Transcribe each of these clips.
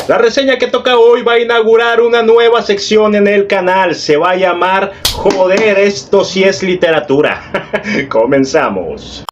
La reseña que toca hoy va a inaugurar una nueva sección en el canal. Se va a llamar Joder, esto sí es literatura. Comenzamos.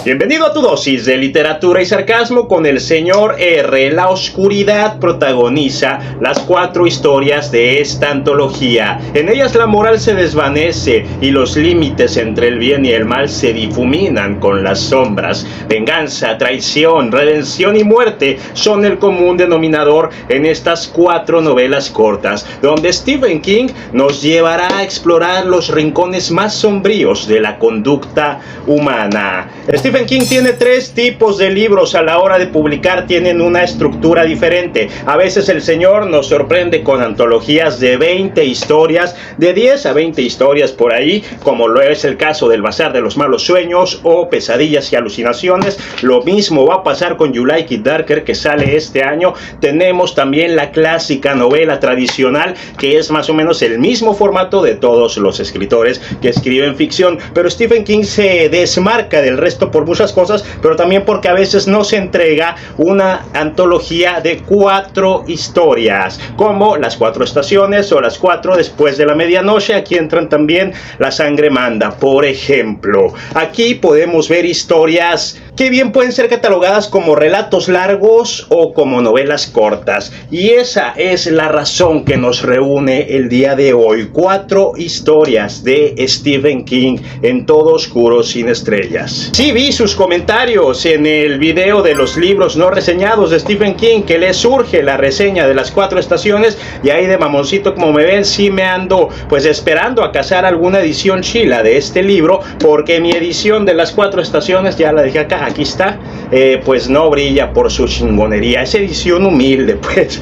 Bienvenido a tu dosis de literatura y sarcasmo con el señor R. La oscuridad protagoniza las 4 historias de esta antología. En ellas la moral se desvanece y los límites entre el bien y el mal se difuminan con las sombras. Venganza, traición, redención y muerte son el común denominador en estas 4 novelas cortas, donde Stephen King nos llevará a explorar los rincones más sombríos de la conducta humana. Stephen King tiene 3 tipos de libros a la hora de publicar, tienen una estructura diferente. A veces el señor nos sorprende con antologías de 20 historias, de 10 a 20 historias por ahí, como lo es el caso del Bazar de los Malos Sueños o Pesadillas y Alucinaciones. Lo mismo va a pasar con You Like It Darker, que sale este año. Tenemos también la clásica novela tradicional, que es más o menos el mismo formato de todos los escritores que escriben ficción, pero Stephen King se desmarca del resto por muchas cosas, pero también porque a veces nos entrega una antología de 4 historias, como Las 4 Estaciones o Las 4 Después de la Medianoche. Aquí entran también La Sangre Manda, por ejemplo. Aquí podemos ver historias que bien pueden ser catalogadas como relatos largos o como novelas cortas, y esa es la razón que nos reúne el día de hoy. 4 historias de Stephen King en todo oscuro sin estrellas. Sí, vi sus comentarios en el video de los libros no reseñados de Stephen King, que le surge la reseña de Las 4 Estaciones, y ahí de mamoncito, como me ven, sí me ando pues esperando a cazar alguna edición chila de este libro, porque mi edición de Las 4 Estaciones, ya la dejé acá, aquí está, pues no brilla por su chingonería, es edición humilde pues.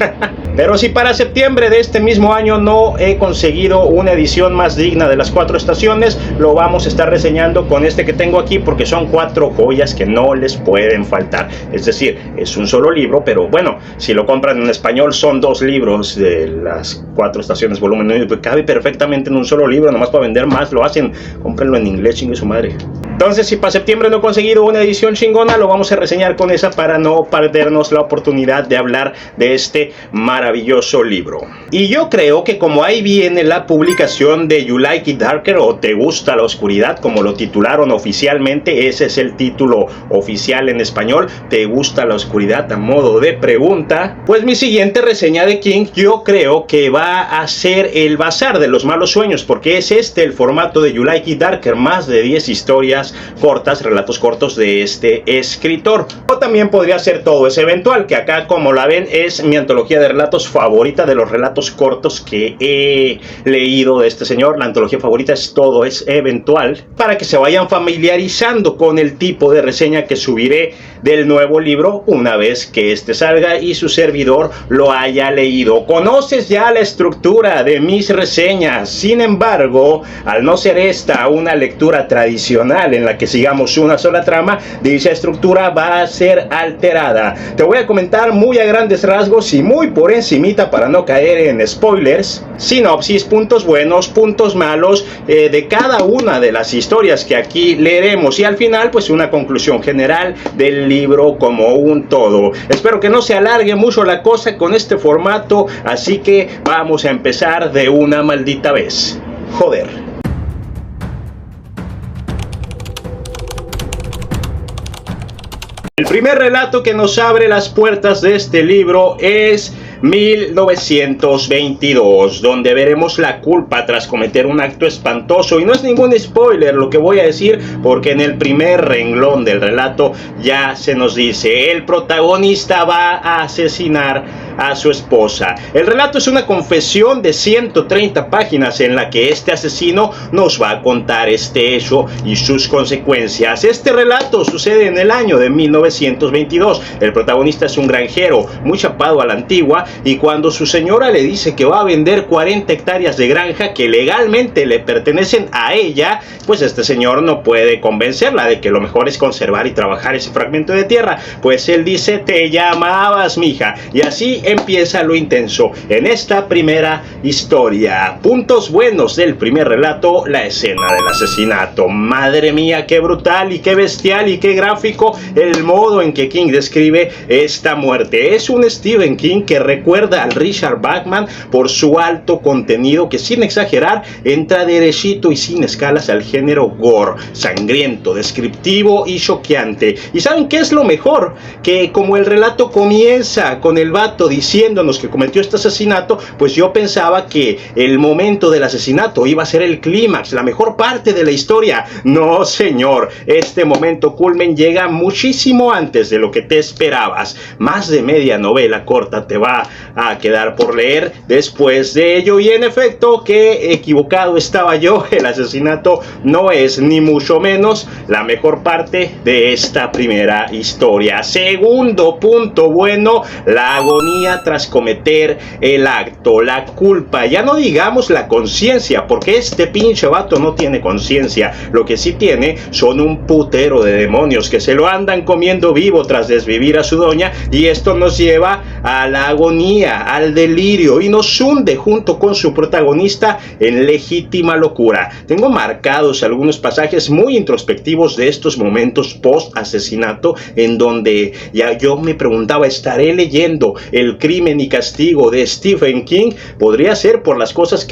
Pero si para septiembre de este mismo año no he conseguido una edición más digna de Las 4 Estaciones, lo vamos a estar reseñando con este que tengo aquí, porque son 4 joyas que no les pueden faltar. Es decir, es un solo libro, pero bueno, si lo compran en español son 2 libros de Las 4 Estaciones volumen 1, pues cabe perfectamente en un solo libro, nomás para vender más lo hacen. Cómprenlo en inglés, chingue su madre. Entonces, si para septiembre no he conseguido una edición chingona, lo vamos a reseñar con esa para no perdernos la oportunidad de hablar de este maravilloso libro. Y yo creo que como ahí viene la publicación de You Like It Darker, o Te Gusta la Oscuridad, como lo titularon oficialmente, ese es el título oficial en español, Te Gusta la Oscuridad, a modo de pregunta, pues mi siguiente reseña de King yo creo que va a ser El Bazar de los Malos Sueños, porque es este el formato de You Like It Darker, más de 10 historias cortas, relatos cortos de este escritor. O también podría ser Todo es Eventual, que acá, como la ven, es mi antología de relatos favorita de los relatos cortos que he leído de este señor. La antología favorita es Todo es Eventual, para que se vayan familiarizando con el tipo de reseña que subiré del nuevo libro una vez que este salga y su servidor lo haya leído. Conoces ya la estructura de mis reseñas, sin embargo, al no ser esta una lectura tradicional en la que sigamos una sola trama, dicha estructura va a ser alterada. Te voy a comentar muy a grandes rasgos y muy por encimita, para no caer en spoilers, sinopsis, puntos buenos, puntos malos de cada una de las historias que aquí leeremos, y al final pues una conclusión general del libro como un todo. Espero que no se alargue mucho la cosa con este formato, así que vamos a empezar de una maldita vez. Joder. El primer relato que nos abre las puertas de este libro es 1922, donde veremos la culpa tras cometer un acto espantoso, y no es ningún spoiler lo que voy a decir, porque en el primer renglón del relato ya se nos dice: el protagonista va a asesinar a su esposa. El relato es una confesión de 130 páginas en la que este asesino nos va a contar este hecho y sus consecuencias. Este relato sucede en el año de 1922. El protagonista es un granjero muy chapado a la antigua, y cuando su señora le dice que va a vender 40 hectáreas de granja que legalmente le pertenecen a ella, pues este señor no puede convencerla de que lo mejor es conservar y trabajar ese fragmento de tierra. Pues él dice: te llamabas, mija. Y así empieza lo intenso en esta primera historia. Puntos buenos del primer relato: la escena del asesinato. Madre mía, qué brutal y qué bestial y qué gráfico el modo en que King describe esta muerte. Es un Stephen King que recuerda al Richard Bachman por su alto contenido, que sin exagerar entra derechito y sin escalas al género gore, sangriento, descriptivo y choqueante. ¿Y saben qué es lo mejor? Que como el relato comienza con el vato diciéndonos que cometió este asesinato, pues yo pensaba que el momento del asesinato iba a ser el clímax, la mejor parte de la historia. No, señor, este momento culmen llega muchísimo antes de lo que te esperabas. Más de media novela corta te va a quedar por leer después de ello, y en efecto, que equivocado estaba yo. El asesinato no es ni mucho menos la mejor parte de esta primera historia. Segundo punto bueno: la agonía tras cometer el acto, la culpa, ya no digamos la conciencia, porque este pinche vato no tiene conciencia. Lo que sí tiene son un putero de demonios que se lo andan comiendo vivo tras desvivir a su doña, y esto nos lleva a la agonía, al delirio, y nos hunde junto con su protagonista en legítima locura. Tengo marcados algunos pasajes muy introspectivos de estos momentos post asesinato, en donde ya yo me preguntaba, ¿estaré leyendo El crimen y castigo de Stephen King? Podría ser por las cosas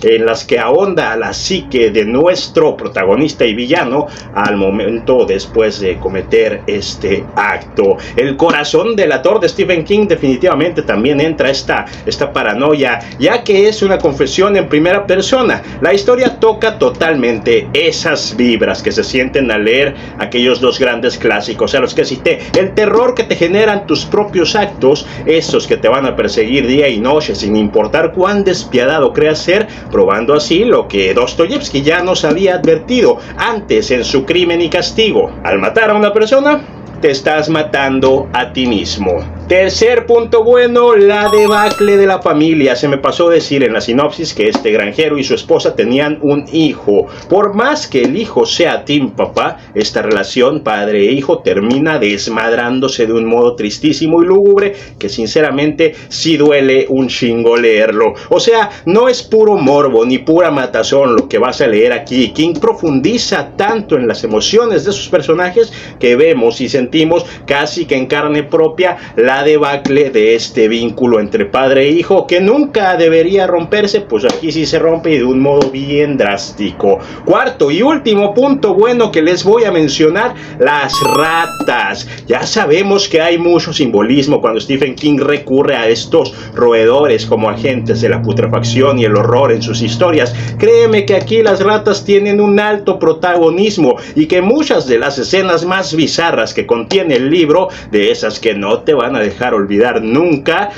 en las que ahonda la psique de nuestro protagonista y villano al momento después de cometer este acto. El corazón delator de Stephen King definitivamente también entra esta paranoia, ya que es una confesión en primera persona. La historia toca totalmente esas vibras que se sienten al leer aquellos dos grandes clásicos a los que cité. El terror que te generan tus propios actos, esos que te van a perseguir día y noche sin importar cuán despiadado creas ser, probando así lo que Dostoyevsky ya nos había advertido antes en su Crimen y Castigo: al matar a una persona, te estás matando a ti mismo. Tercer punto bueno: la debacle de la familia. Se me pasó decir en la sinopsis que este granjero y su esposa tenían un hijo. Por más que el hijo sea team papá, esta relación padre e hijo termina desmadrándose de un modo tristísimo y lúgubre que sinceramente sí duele un chingo leerlo. O sea, no es puro morbo ni pura matazón lo que vas a leer aquí. King profundiza tanto en las emociones de sus personajes que vemos y sentimos casi que en carne propia la debacle de este vínculo entre padre e hijo, que nunca debería romperse, pues aquí sí se rompe y de un modo bien drástico. Cuarto y último punto bueno que les voy a mencionar: las ratas. Ya sabemos que hay mucho simbolismo cuando Stephen King recurre a estos roedores como agentes de la putrefacción y el horror en sus historias. Créeme que aquí las ratas tienen un alto protagonismo, y que muchas de las escenas más bizarras que contiene el libro, de esas que no te van a dejar olvidar nunca,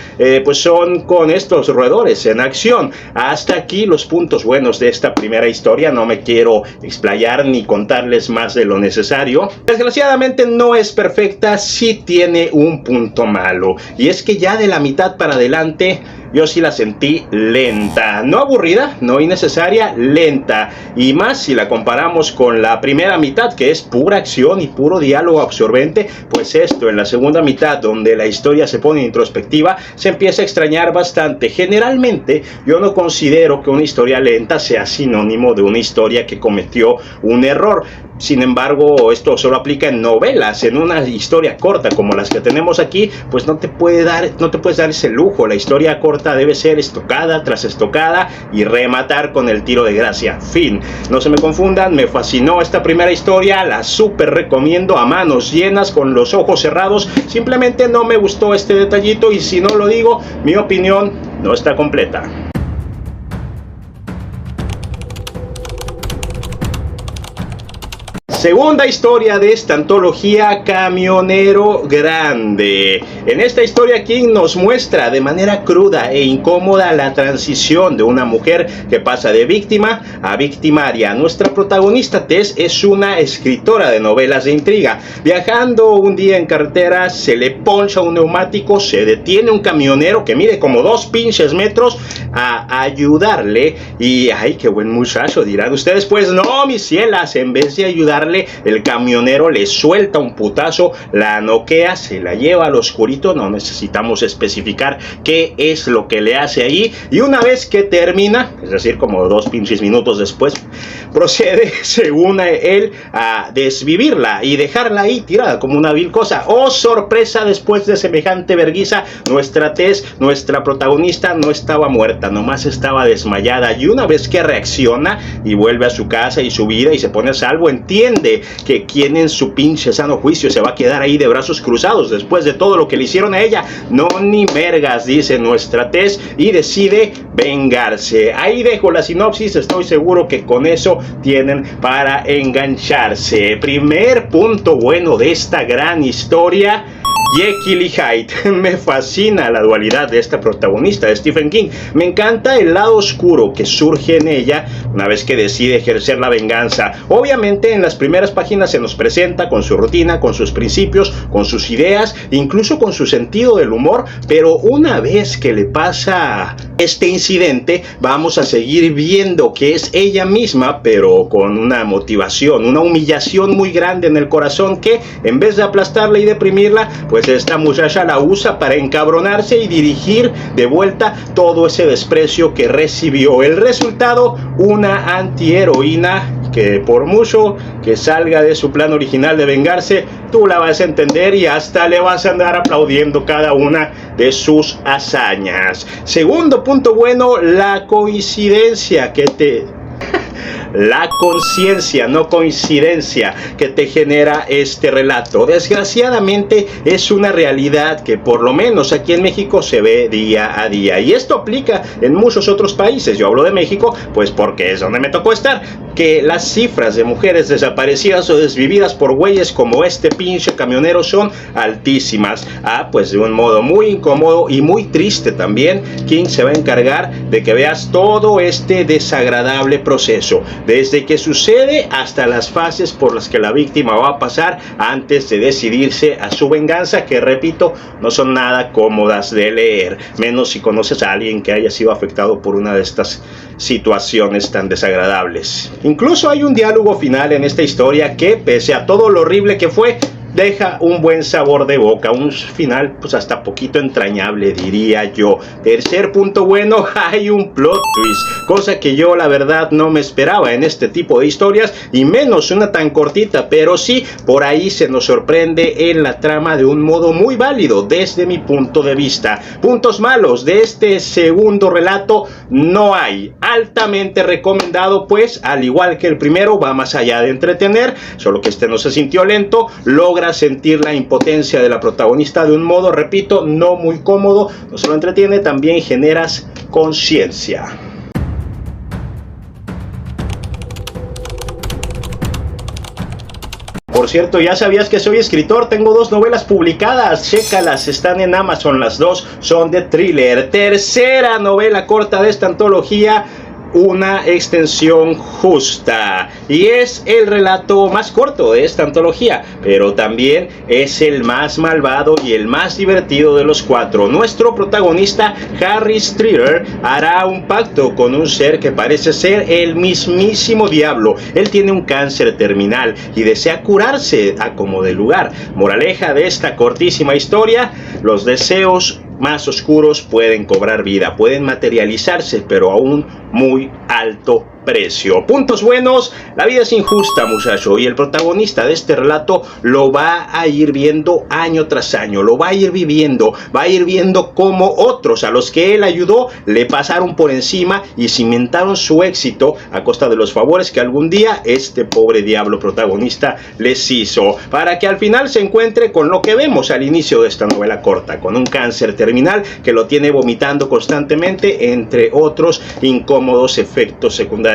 pues son con estos roedores en acción. Hasta aquí los puntos buenos de esta primera historia. No me quiero explayar ni contarles más de lo necesario. Desgraciadamente no es perfecta, sí tiene un punto malo, y es que ya de la mitad para adelante yo sí la sentí lenta, no aburrida, no innecesaria, lenta, y más si la comparamos con la primera mitad, que es pura acción y puro diálogo absorbente. Pues esto en la segunda mitad, donde la historia se pone introspectiva, se empieza a extrañar bastante. Generalmente yo no considero que una historia lenta sea sinónimo de una historia que cometió un error. Sin embargo, esto solo aplica en novelas. En una historia corta como las que tenemos aquí, pues no te puedes dar ese lujo. La historia corta debe ser estocada tras estocada y rematar con el tiro de gracia. Fin. No se me confundan, me fascinó esta primera historia, la súper recomiendo a manos llenas, con los ojos cerrados. Simplemente no me gustó este detallito, y si no lo digo, mi opinión no está completa. Segunda historia de esta antología: Camionero Grande. En esta historia King nos muestra de manera cruda e incómoda la transición de una mujer que pasa de víctima a victimaria. Nuestra protagonista Tess es una escritora de novelas de intriga. Viajando un día en carretera, se le poncha un neumático, se detiene un camionero que mide como 2 pinches metros a ayudarle, y ¡ay, qué buen muchacho!, dirán ustedes. Pues no, mis cielas, en vez de ayudarle pegarle, el camionero le suelta un putazo, la noquea, se la lleva al oscurito, no necesitamos especificar qué es lo que le hace ahí, y una vez que termina, es decir, como 2 pinches minutos después, procede, según él, a desvivirla y dejarla ahí tirada como una vil cosa. ¡Oh, sorpresa! Después de semejante vergüenza, nuestra Tess, nuestra protagonista, no estaba muerta, nomás estaba desmayada, y una vez que reacciona y vuelve a su casa y su vida y se pone a salvo, entiende que quien en su pinche sano juicio se va a quedar ahí de brazos cruzados después de todo lo que le hicieron a ella. No, ni mergas, dice nuestra Tess, y decide vengarse. Ahí dejo la sinopsis, estoy seguro que con eso tienen para engancharse. Primer punto bueno de esta gran historia: Jekyll y Hyde. Me fascina la dualidad de esta protagonista de Stephen King. Me encanta el lado oscuro que surge en ella una vez que decide ejercer la venganza. Obviamente en las primeras páginas se nos presenta con su rutina, con sus principios, con sus ideas, incluso con su sentido del humor, pero una vez que le pasa este incidente, vamos a seguir viendo que es ella misma, pero con una motivación, una humillación muy grande en el corazón, que en vez de aplastarla y deprimirla, pues esta muchacha la usa para encabronarse y dirigir de vuelta todo ese desprecio que recibió. El resultado: una antiheroína que por mucho que salga de su plan original de vengarse, tú la vas a entender y hasta le vas a andar aplaudiendo cada una de sus hazañas. Segundo punto bueno: la coincidencia que te... la conciencia, no coincidencia, que te genera este relato. Desgraciadamente es una realidad que por lo menos aquí en México se ve día a día, y esto aplica en muchos otros países. Yo hablo de México pues porque es donde me tocó estar, que las cifras de mujeres desaparecidas o desvividas por güeyes como este pinche camionero son altísimas. Pues de un modo muy incómodo y muy triste también, King se va a encargar de que veas todo este desagradable proceso, desde que sucede hasta las fases por las que la víctima va a pasar antes de decidirse a su venganza, que repito, no son nada cómodas de leer, menos si conoces a alguien que haya sido afectado por una de estas situaciones tan desagradables. Incluso hay un diálogo final en esta historia que, pese a todo lo horrible que fue, deja un buen sabor de boca, un final pues hasta poquito entrañable, diría yo. Tercer punto bueno: hay un plot twist, cosa que yo la verdad no me esperaba en este tipo de historias, y menos una tan cortita, pero sí, por ahí se nos sorprende en la trama de un modo muy válido desde mi punto de vista. Puntos malos de este segundo relato no hay. Altamente recomendado, pues al igual que el primero, va más allá de entretener, solo que este no se sintió lento, logra sentir la impotencia de la protagonista de un modo, repito, no muy cómodo. No solo entretiene, también generas conciencia. Por cierto, ¿ya sabías que soy escritor? Tengo 2 novelas publicadas, chécalas, están en Amazon, las 2 son de thriller. Tercera novela corta de esta antología: Una extensión justa, y es el relato más corto de esta antología, pero también es el más malvado y el más divertido de los 4. Nuestro protagonista, Harry Streeter, hará un pacto con un ser que parece ser el mismísimo diablo. Él tiene un cáncer terminal y desea curarse a como de lugar. Moraleja de esta cortísima historia: los deseos más oscuros pueden cobrar vida, pueden materializarse, pero a un muy alto precio. Puntos buenos: la vida es injusta, muchacho, y el protagonista de este relato lo va a ir viendo año tras año, lo va a ir viviendo, va a ir viendo cómo otros a los que él ayudó le pasaron por encima y cimentaron su éxito a costa de los favores que algún día este pobre diablo protagonista les hizo, para que al final se encuentre con lo que vemos al inicio de esta novela corta, con un cáncer terminal que lo tiene vomitando constantemente, entre otros incómodos efectos secundarios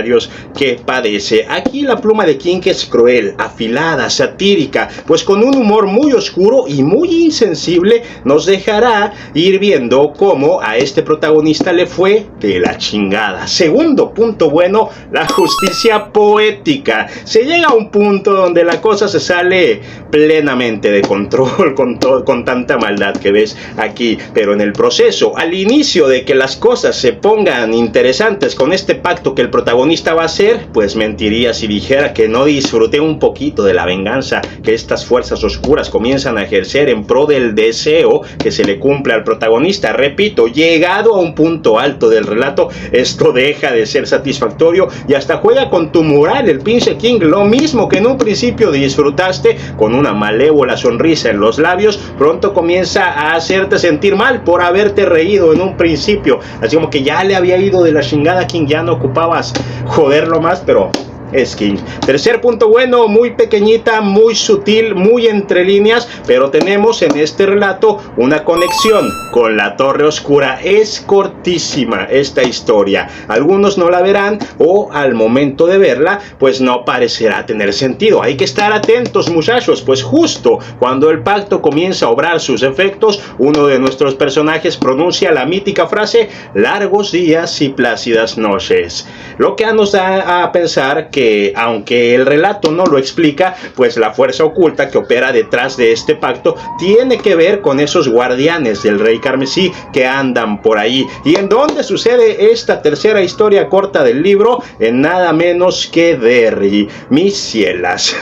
que padece. Aquí la pluma de King es cruel, afilada, satírica, pues con un humor muy oscuro y muy insensible nos dejará ir viendo cómo a este protagonista le fue de la chingada. Segundo punto bueno: la justicia poética. Se llega a un punto donde la cosa se sale plenamente de control con tanta maldad que ves aquí, pero en el proceso, al inicio de que las cosas se pongan interesantes con este pacto que el protagonista protagonista va a hacer? Pues mentiría si dijera que no disfruté un poquito de la venganza que estas fuerzas oscuras comienzan a ejercer en pro del deseo que se le cumple al protagonista. Repito, llegado a un punto alto del relato, esto deja de ser satisfactorio y hasta juega con tu moral el pinche King. Lo mismo que en un principio disfrutaste con una malévola sonrisa en los labios, pronto comienza a hacerte sentir mal por haberte reído en un principio. Así como que ya le había ido de la chingada King, ya no ocupabas joderlo más, pero es King. Tercer punto bueno, muy pequeñita, muy sutil, muy entre líneas, pero tenemos en este relato una conexión con la Torre Oscura. Es cortísima esta historia, algunos no la verán o al momento de verla pues no parecerá tener sentido. Hay que estar atentos, muchachos, pues justo cuando el pacto comienza a obrar sus efectos, uno de nuestros personajes pronuncia la mítica frase: largos días y plácidas noches, lo que nos da a pensar que aunque el relato no lo explica, pues la fuerza oculta que opera detrás de este pacto tiene que ver con esos guardianes del Rey Carmesí que andan por ahí. ¿Y en dónde sucede esta tercera historia corta del libro? En nada menos que Derry, mis cielas.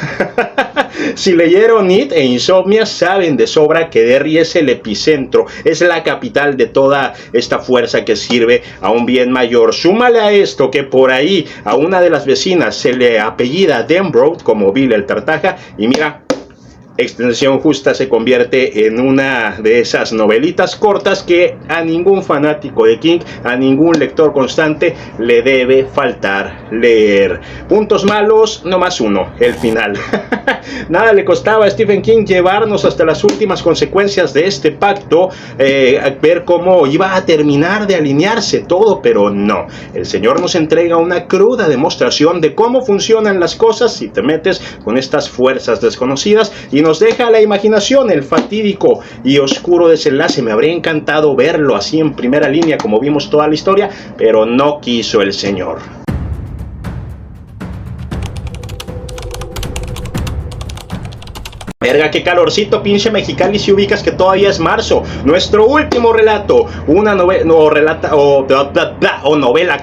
Si leyeron It e Insomnia, saben de sobra que Derry es el epicentro, es la capital de toda esta fuerza que sirve a un bien mayor. Súmale a esto que por ahí a una de las vecinas se le apellida Denbrough como Bill el Tartaja, y mira, Extensión Justa se convierte en una de esas novelitas cortas que a ningún fanático de King, a ningún lector constante le debe faltar leer. Puntos malos, no más uno, el final. Nada le costaba a Stephen King llevarnos hasta las últimas consecuencias de este pacto, ver cómo iba a terminar de alinearse todo, pero no. El señor nos entrega una cruda demostración de cómo funcionan las cosas si te metes con estas fuerzas desconocidas, y nos deja a la imaginación el fatídico y oscuro desenlace. Me habría encantado verlo así en primera línea como vimos toda la historia, pero no quiso el señor. Verga, qué calorcito, pinche Mexicali, si ubicas que todavía es marzo. Nuestro último relato, una novela novela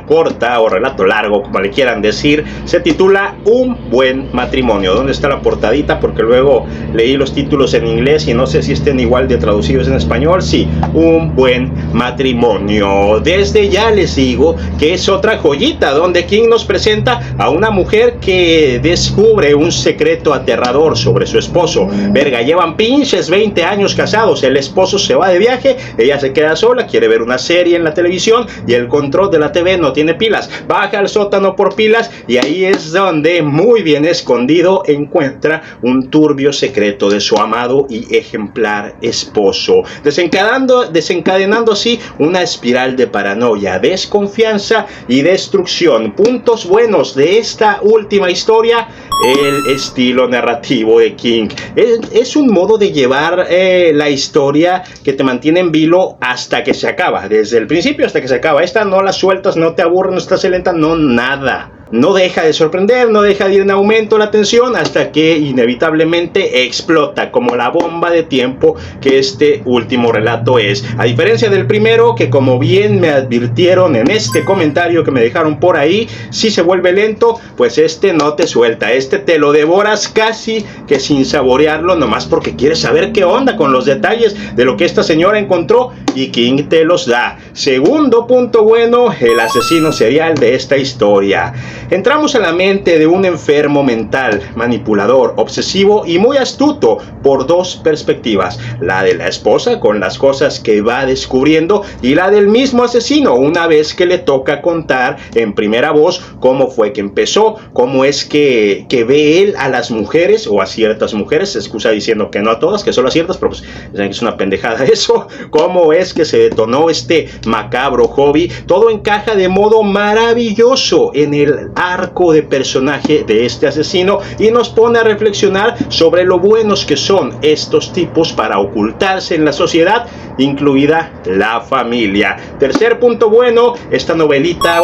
corta o relato largo, como le quieran decir, se titula Un Buen Matrimonio. ¿Dónde está la portadita? Porque luego leí los títulos en inglés y no sé si estén igual de traducidos en español. Sí, Un Buen Matrimonio. Desde ya les digo que es otra joyita, donde King nos presenta a una mujer que descubre un secreto aterrador sobre su esposo. Verga, llevan pinches 20 años casados, el esposo se va de viaje, ella se queda sola, quiere ver una serie en la televisión y el control de la TV no tiene pilas. Baja al sótano por pilas y ahí es donde, muy bien escondido, encuentra un turbio secreto de su amado y ejemplar esposo, desencadenando así una espiral de paranoia, desconfianza y destrucción. Puntos buenos de esta última historia: el estilo narrativo de King. Es un modo de llevar la historia que te mantiene en vilo hasta que se acaba, desde el principio hasta que se acaba. Esta no la sueltas, no te aburre, no estás lenta, no nada. No deja de sorprender, no deja de ir en aumento la tensión hasta que inevitablemente explota como la bomba de tiempo que este último relato es. A diferencia del primero, que como bien me advirtieron en este comentario que me dejaron por ahí, si se vuelve lento, pues este no te suelta, este te lo devoras casi que sin saborearlo, nomás porque quieres saber qué onda con los detalles de lo que esta señora encontró, y King te los da. Segundo punto bueno, el asesino serial de esta historia. Entramos a la mente de un enfermo mental, manipulador, obsesivo y muy astuto por dos perspectivas: la de la esposa con las cosas que va descubriendo, y la del mismo asesino una vez que le toca contar en primera voz cómo fue que empezó, cómo es que ve él a las mujeres o a ciertas mujeres, se excusa diciendo que no a todas, que solo a ciertas, pero pues es una pendejada eso, cómo es que se detonó este macabro hobby. Todo encaja de modo maravilloso en el arco de personaje de este asesino y nos pone a reflexionar sobre lo buenos que son estos tipos para ocultarse en la sociedad, incluida la familia. Tercer punto bueno, esta novelita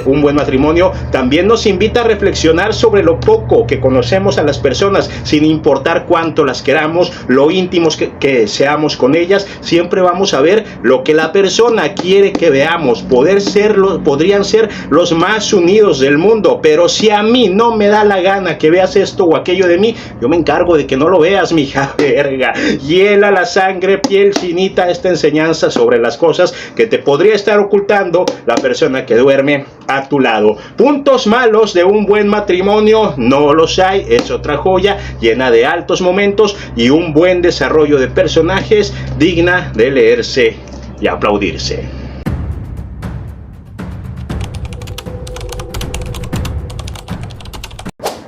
Un Buen Matrimonio también nos invita a reflexionar sobre lo poco que conocemos a las personas, sin importar cuánto las queramos, lo íntimos que seamos con ellas. Siempre vamos a ver ver lo que la persona quiere que veamos. Podrían ser los más unidos del mundo, pero si a mí no me da la gana que veas esto o aquello de mí, yo me encargo de que no lo veas, mija verga. Hiela la sangre, piel chinita, esta enseñanza sobre las cosas que te podría estar ocultando la persona que duerme a tu lado. Puntos malos de un buen matrimonio no los hay, es otra joya llena de altos momentos y un buen desarrollo de personajes digna de leerse y aplaudirse.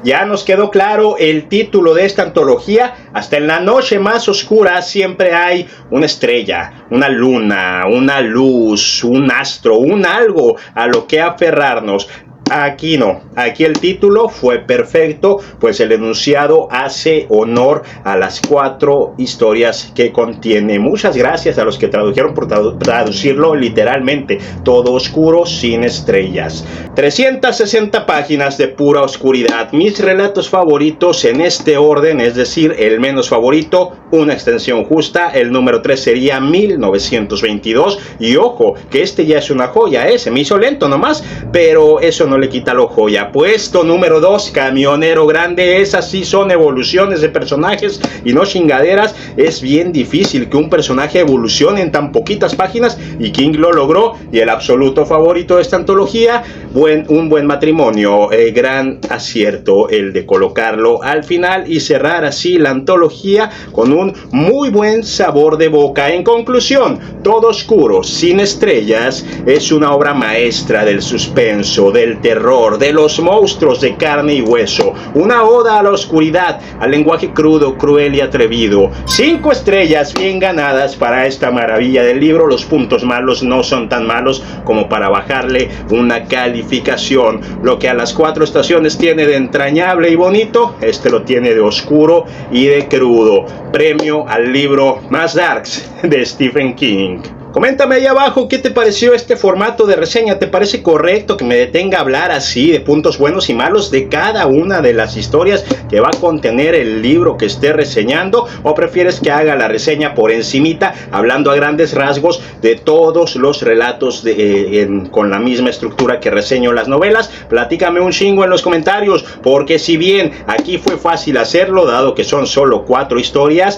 Ya nos quedó claro el título de esta antología. Hasta en la noche más oscura siempre hay una estrella, una luna, una luz, un astro, un algo a lo que aferrarnos. Aquí no, aquí el título fue perfecto, pues el enunciado hace honor a las 4 historias que contiene. Muchas gracias a los que tradujeron por traducirlo literalmente. Todo oscuro sin estrellas. 360 páginas de pura oscuridad. Mis relatos favoritos en este orden, es decir, el menos favorito, una extensión justa. El número 3 sería 1922. Y ojo, que este ya es una joya, se me hizo lento nomás, pero eso no le quita lo joya. Puesto número 2, Camionero Grande. Esas sí son evoluciones de personajes y no chingaderas. Es bien difícil que un personaje evolucione en tan poquitas páginas y King lo logró. Y el absoluto favorito de esta antología, un buen matrimonio. Gran acierto el de colocarlo al final y cerrar así la antología con un muy buen sabor de boca. En conclusión, Todo Oscuro sin Estrellas es una obra maestra del suspenso, del terror, de los monstruos de carne y hueso, una oda a la oscuridad, al lenguaje crudo, cruel y atrevido. 5 estrellas bien ganadas para esta maravilla del libro. Los puntos malos no son tan malos como para bajarle una calificación. Lo que a las 4 estaciones tiene de entrañable y bonito, este lo tiene de oscuro y de crudo. Premio al libro más darks de Stephen King. Coméntame ahí abajo qué te pareció este formato de reseña. ¿Te parece correcto que me detenga a hablar así de puntos buenos y malos de cada una de las historias que va a contener el libro que esté reseñando? ¿O prefieres que haga la reseña por encimita, hablando a grandes rasgos de todos los relatos con la misma estructura que reseño las novelas? Platícame un chingo en los comentarios, porque si bien aquí fue fácil hacerlo, dado que son solo 4 historias,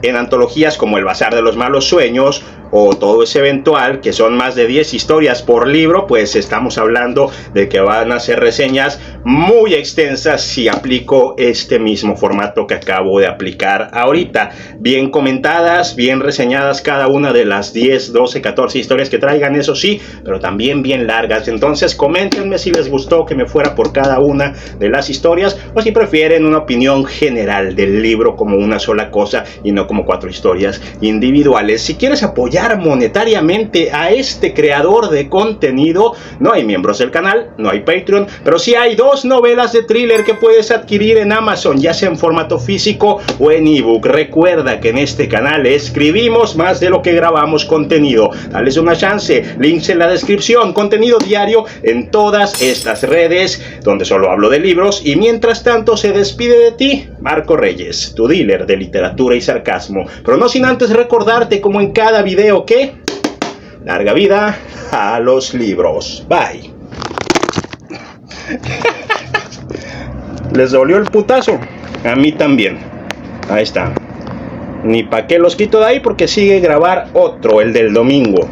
en antologías como El Bazar de los Malos Sueños o Todo es Eventual, que son más de 10 historias por libro, pues estamos hablando de que van a ser reseñas muy extensas si aplico este mismo formato que acabo de aplicar ahorita. Bien comentadas, bien reseñadas cada una de las 10, 12, 14 historias que traigan, eso sí, pero también bien largas. Entonces coméntenme si les gustó que me fuera por cada una de las historias, o si prefieren una opinión general del libro como una sola cosa y no como 4 historias individuales. Si quieres apoyar monetariamente a este creador de contenido, no hay miembros del canal, no hay Patreon, pero sí hay 2 novelas de thriller que puedes adquirir en Amazon, ya sea en formato físico o en ebook. Recuerda que en este canal escribimos más de lo que grabamos contenido. Dales una chance, links en la descripción, contenido diario en todas estas redes donde solo hablo de libros. Y mientras tanto se despide de ti Marco Reyes, tu dealer de literatura y sarcasmo, pero no sin antes recordarte, como en cada video, que larga vida a los libros. Bye. ¿Les dolió el putazo? A mí también. Ahí está. Ni pa' qué los quito de ahí, porque sigue grabar otro, el del domingo.